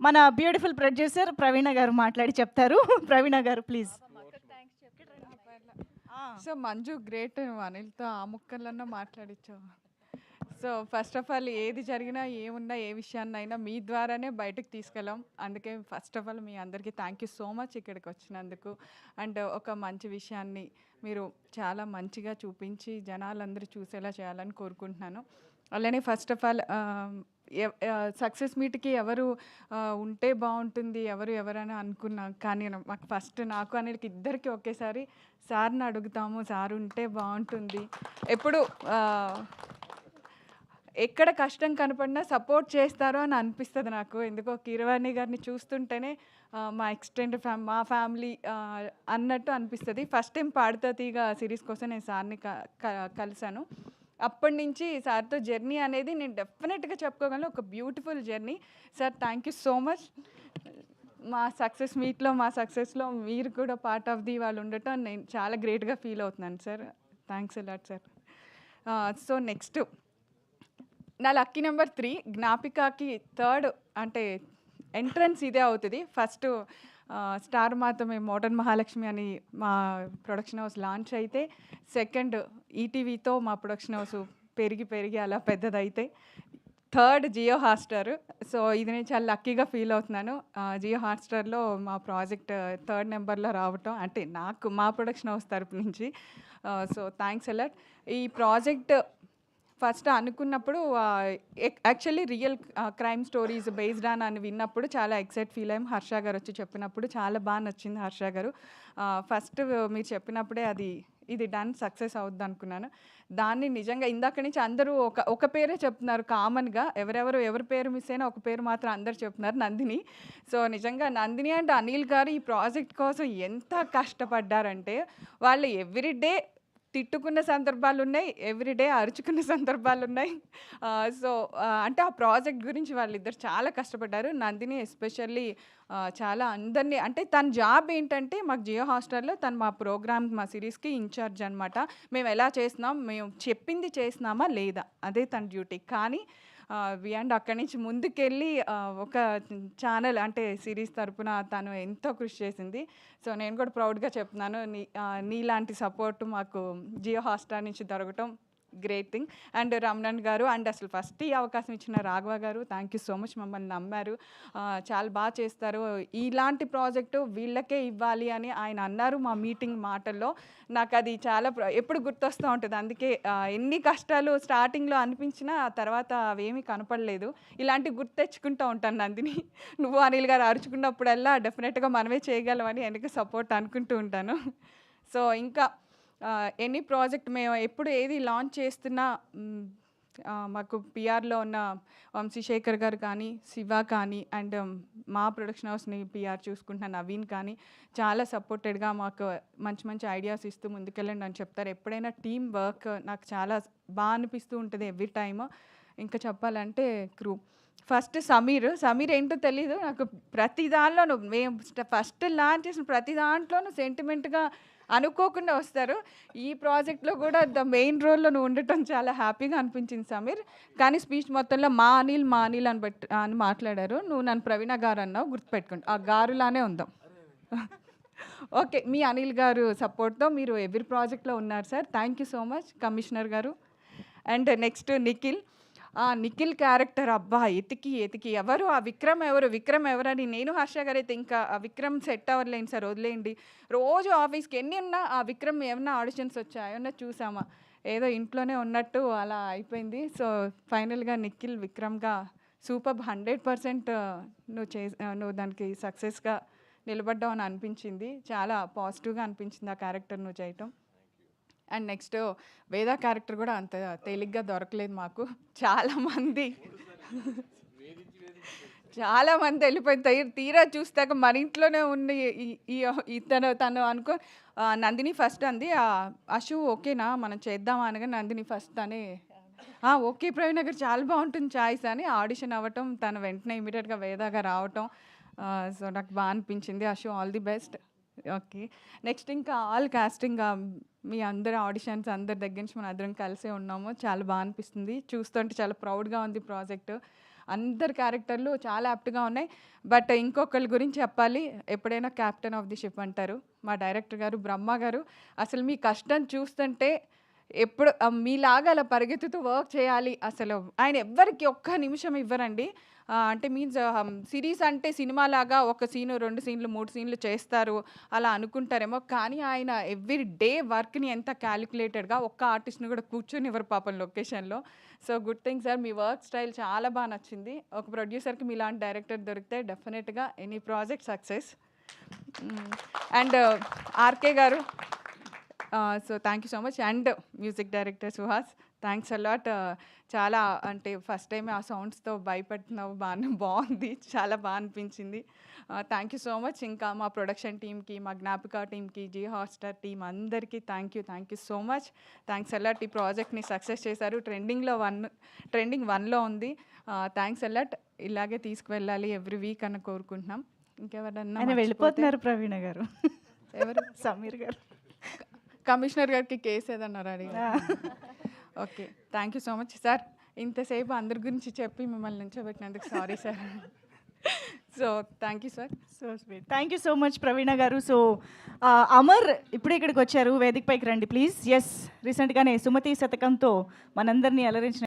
మన beautiful producer ప్రవీణ గారు మాట్లాడి చెప్తారు. ప్రవీణ గారు ప్లీజ్. సో మంజు గ్రేట్, నువ్వు అనిల్తో ఆ ముక్కలన్నా మాట్లాడించావు. సో ఫస్ట్ ఆఫ్ ఆల్ ఏది జరిగినా ఏమున్నా ఏ విషయాన్నైనా మీ ద్వారానే బయటకు తీసుకెళ్ళాం. అందుకే ఫస్ట్ ఆఫ్ ఆల్ మీ అందరికీ థ్యాంక్ యూ సో మచ్ ఇక్కడికి వచ్చినందుకు. అండ్ ఒక మంచి విషయాన్ని మీరు చాలా మంచిగా చూపించి జనాలందరూ చూసేలా చేయాలని కోరుకుంటున్నాను. అలానే ఫస్ట్ ఆఫ్ ఆల్ సక్సెస్ మీట్కి ఎవరు ఉంటే బాగుంటుంది, ఎవరైనా అనుకున్నా కానీ మాకు ఫస్ట్ నాకు అనిల్కి ఇద్దరికి ఒకేసారి సార్ని అడుగుతాము, సార్ ఉంటే బాగుంటుంది. ఎప్పుడు ఎక్కడ కష్టం కనపడినా సపోర్ట్ చేస్తారో అని అనిపిస్తుంది నాకు. ఎందుకో కీరవాణి గారిని చూస్తుంటేనే మా ఎక్స్టెండ్ మా ఫ్యామిలీ అన్నట్టు అనిపిస్తుంది. ఫస్ట్ టైం పాడుతా తీగ సిరీస్ కోసం నేను సార్ని కలిశాను. అప్పటి నుంచి సార్తో జర్నీ అనేది నేను డెఫినెట్గా చెప్పుకోగలను, ఒక beautiful journey. Sir thank you so much. మా సక్సెస్ మీట్లో, మా సక్సెస్లో మీరు కూడా పార్ట్ ఆఫ్ ది వాళ్ళు ఉండటం నేను చాలా గ్రేట్గా ఫీల్ అవుతున్నాను sir. Thanks a lot sir. So next నా లక్కీ నెంబర్ 3 జ్ఞాపికకి థర్డ్ అంటే ఎంట్రన్స్ ఇదే అవుతుంది. ఫస్ట్ స్టార్ మాతమే మోడర్న్ మహాలక్ష్మి అని మా ప్రొడక్షన్ హౌస్ లాంచ్ అయితే, సెకండ్ ఈటీవీతో మా ప్రొడక్షన్ హౌస్ పెరిగి అలా పెద్దదైతే, థర్డ్ జియో హాట్‌స్టార్. సో ఇది నేను చాలా లక్కీగా ఫీల్ అవుతున్నాను. జియో హాట్‌స్టార్లో మా ప్రాజెక్ట్ థర్డ్ నెంబర్లో రావటం అంటే నాకు మా ప్రొడక్షన్ హౌస్ తరపు నుంచి. So thanks a lot. ఈ ప్రాజెక్ట్ ఫస్ట్ అనుకున్నప్పుడు actually real crime stories based అని విన్నప్పుడు చాలా ఎక్సైట్ ఫీల్ అయ్యాం. హర్ష గారు వచ్చి చెప్పినప్పుడు చాలా బాగా నచ్చింది హర్ష గారు. ఫస్ట్ మీరు చెప్పినప్పుడే ఇది డన్ సక్సెస్ అవుద్ది అనుకున్నాను. దాన్ని నిజంగా ఇందాక నుంచి అందరూ ఒక పేరే చెప్తున్నారు కామన్గా. ఎవరి పేరు మిస్ అయినా ఒక పేరు మాత్రం అందరు చెప్తున్నారు, నందిని. సో నిజంగా నందిని అండ్ అనిల్ గారు ఈ ప్రాజెక్ట్ కోసం ఎంత కష్టపడ్డారంటే, వాళ్ళు ఎవ్రీడే తిట్టుకున్న సందర్భాలున్నాయి, ఎవ్రీడే అరుచుకున్న సందర్భాలున్నాయి. సో అంటే ఆ ప్రాజెక్ట్ గురించి వాళ్ళిద్దరు చాలా కష్టపడ్డారు. నందిని ఎస్పెషల్లీ చాలా అందరినీ అంటే తన జాబ్ ఏంటంటే మాకు జియో హాట్‌స్టార్‌లో తను మా ప్రోగ్రామ్ మా సిరీస్‌కి ఇన్ఛార్జ్ అనమాట. మేము ఎలా చేస్తున్నాం, మేము చెప్పింది చేస్తున్నామా లేదా అదే తన డ్యూటీ. కానీ అండ్ అక్కడి నుంచి ముందుకెళ్ళి ఒక ఛానల్ అంటే సిరీస్ తరపున తను ఎంతో కృషి చేసింది. సో నేను కూడా ప్రౌడ్గా చెప్తున్నాను, నీలాంటి సపోర్ట్ మాకు జియో హాట్‌స్టార్ నుంచి దొరకటం గ్రేట్ థింగ్. అండ్ రమణన్ గారు అండ్ అసలు ఫస్ట్ ఈ అవకాశం ఇచ్చిన రాఘవ గారు థ్యాంక్ యూ సో మచ్. మమ్మల్ని నమ్మారు, చాలా బాగా చేస్తారు, ఇలాంటి ప్రాజెక్టు వీళ్ళకే ఇవ్వాలి అని ఆయన అన్నారు మా మీటింగ్ మాటల్లో. నాకు అది చాలా ఎప్పుడు గుర్తొస్తూ ఉంటుంది. అందుకే ఎన్ని కష్టాలు స్టార్టింగ్లో అనిపించినా ఆ తర్వాత అవేమీ కనపడలేదు. ఇలాంటివి గుర్తు తెచ్చుకుంటూ ఉంటాను నందిని. నువ్వు అనిల్ గారు అరుచుకున్నప్పుడల్లా డెఫినెట్గా మనమే చేయగలమని వెనక సపోర్ట్ అనుకుంటూ ఉంటాను. సో ఇంకా ఎనీ ప్రాజెక్ట్ మేము ఎప్పుడు ఏది లాంచ్ చేస్తున్నా మాకు పిఆర్లో ఉన్న వంశీశేఖర్ గారు కానీ, శివ కానీ అండ్ మా ప్రొడక్షన్ హౌస్ని పిఆర్ చూసుకుంటున్న నవీన్ కానీ చాలా సపోర్టెడ్గా మాకు మంచి ఐడియాస్ ఇస్తూ ముందుకెళ్ళండి అని చెప్తారు. ఎప్పుడైనా టీమ్ వర్క్ నాకు చాలా బాగా అనిపిస్తూ ఉంటుంది ఎవ్రీ టైమ్. ఇంకా చెప్పాలంటే క్రూ ఫస్ట్ సమీర్ ఏంటో తెలీదు నాకు, ప్రతి దానిలోనూ మేము ఫస్ట్ లాంచ్ చేసిన ప్రతి దాంట్లోనూ సెంటిమెంట్గా అనుకోకుండా వస్తారు. ఈ ప్రాజెక్ట్లో కూడా ద మెయిన్ రోల్లో నువ్వు ఉండటం చాలా హ్యాపీగా అనిపించింది సమీర్. కానీ స్పీచ్ మొత్తంలో మా అనిల్ అని మాట్లాడారు. నువ్వు నన్ను ప్రవీణ గారు అన్నావు, గుర్తుపెట్టుకోండి, ఆ గారులానే ఉందాం. ఓకే, మీ అనిల్ గారు సపోర్ట్తో మీరు ఎవ్రీ ప్రాజెక్ట్లో ఉన్నారు sir. Thank you so much commissioner గారు. అండ్ నెక్స్ట్ నిఖిల్ క్యారెక్టర్ అబ్బా ఎతికి ఎవరు ఆ విక్రమ్ ఎవరని నేను హర్ష గారు అయితే ఇంకా ఆ విక్రమ్ సెట్ అవ్వలేండి సార్, వదిలేయండి. రోజు ఆఫీస్కి ఎన్ని ఉన్నా ఆ విక్రమ్ ఏమన్నా ఆడిషన్స్ వచ్చాయా ఏమన్నా చూసామా, ఏదో ఇంట్లోనే ఉన్నట్టు అలా అయిపోయింది. సో ఫైనల్గా నిఖిల్ విక్రమ్గా సూపర్ 100% నువ్వు దానికి సక్సెస్గా నిలబడ్డావు అని అనిపించింది. చాలా పాజిటివ్గా అనిపించింది ఆ క్యారెక్టర్ నువ్వు చేయటం. అండ్ నెక్స్ట్ వేద క్యారెక్టర్ కూడా అంత తేలిగ్గా దొరకలేదు మాకు. చాలామంది వెళ్ళిపోయి తీరా చూస్తాక మన ఇంట్లోనే ఉండి తను అనుకో నందిని ఫస్ట్ అంది, అశు ఓకేనా మనం చేద్దామా అనగా నందిని ఫస్ట్ అని ఓకే ప్రవీణ్ గారు చాలా బాగుంటుంది చాయిస్ అని ఆడిషన్ అవ్వటం, తను వెంటనే ఇమీడియట్గా వేదాగా రావటం. సో నాకు బాగా అనిపించింది. Ashu all the best. Okay, next ఇంకా ఆల్ కాస్టింగ్ మీ అందరి ఆడిషన్స్ అందరి దగ్గర నుంచి మనం అందరం కలిసే ఉన్నాము. చాలా బాగా అనిపిస్తుంది చూస్తుంటే, చాలా ప్రౌడ్గా ఉంది ప్రాజెక్ట్. అందరి క్యారెక్టర్లు చాలా యాప్ట్గా ఉన్నాయి. బట్ ఇంకొకళ్ళ గురించి చెప్పాలి, ఎప్పుడైనా క్యాప్టెన్ ఆఫ్ ది షిప్ అంటారు మా డైరెక్టర్ గారు, బ్రహ్మ గారు. అసలు మీ కష్టం చూస్తుంటే ఎప్పుడు మీలాగా అలా పరిగెత్తుతూ వర్క్ చేయాలి, అసలు ఆయన ఎవ్వరికి ఒక్క నిమిషం ఇవ్వరండి. అంటే మీన్స్ సిరీస్ అంటే సినిమాలాగా ఒక సీను 2 సీన్లు 3 సీన్లు చేస్తారు అలా అనుకుంటారేమో, కానీ ఆయన ఎవ్రీ డే వర్క్ని ఎంత క్యాలిక్యులేటెడ్గా ఒక్క ఆర్టిస్ట్ని కూడా కూర్చొని ఇవ్వరు పాపం లొకేషన్లో. సో గుడ్ థింగ్ సార్, మీ వర్క్ స్టైల్ చాలా బాగా నచ్చింది. ఒక ప్రొడ్యూసర్కి మీలాంటి డైరెక్టర్ దొరికితే డెఫినెట్గా any project success. And RK గారు, so thank you so much. And music director Suhas, thanks a lot. చాలా అంటే ఫస్ట్ టైం ఆ సౌండ్స్తో భయపడుతున్నావు, బాగుంది, చాలా బాగా అనిపించింది. Thank you so much. ఇంకా మా ప్రొడక్షన్ టీమ్కి, మా జ్ఞాపిక టీమ్కి, జీ హాట్స్టార్ టీమ్ అందరికీ thank you so much. Thanks a lot. ఈ ప్రాజెక్ట్ని సక్సెస్ చేశారు. ట్రెండింగ్ 1లో ఉంది. Thanks a lot. ఇలాగే తీసుకువెళ్ళాలి ఎవ్రీ వీక్ అని కోరుకుంటున్నాం. ఇంకెవరన్నా ఆయన వెళ్ళిపోతున్నారు ప్రవీణ గారు. ఎవరు? సమీర్ గారు. కమిషనర్ గారికి కేసు ఏదన్నారు అడిగా. Okay, thank you so much sir. ఇంతసేపు అందరి గురించి చెప్పి మిమ్మల్ని నుంచోబెట్టినందుకు sorry sir. So thank you sir. So sweet. Thank you so much Praveena గారు. సో అమర్ ఇప్పుడే ఇక్కడికి వచ్చారు, వేదిక పైకి రండి ప్లీజ్. ఎస్, రీసెంట్గానే సుమతి శతకంతో మనందరినీ అలరించిన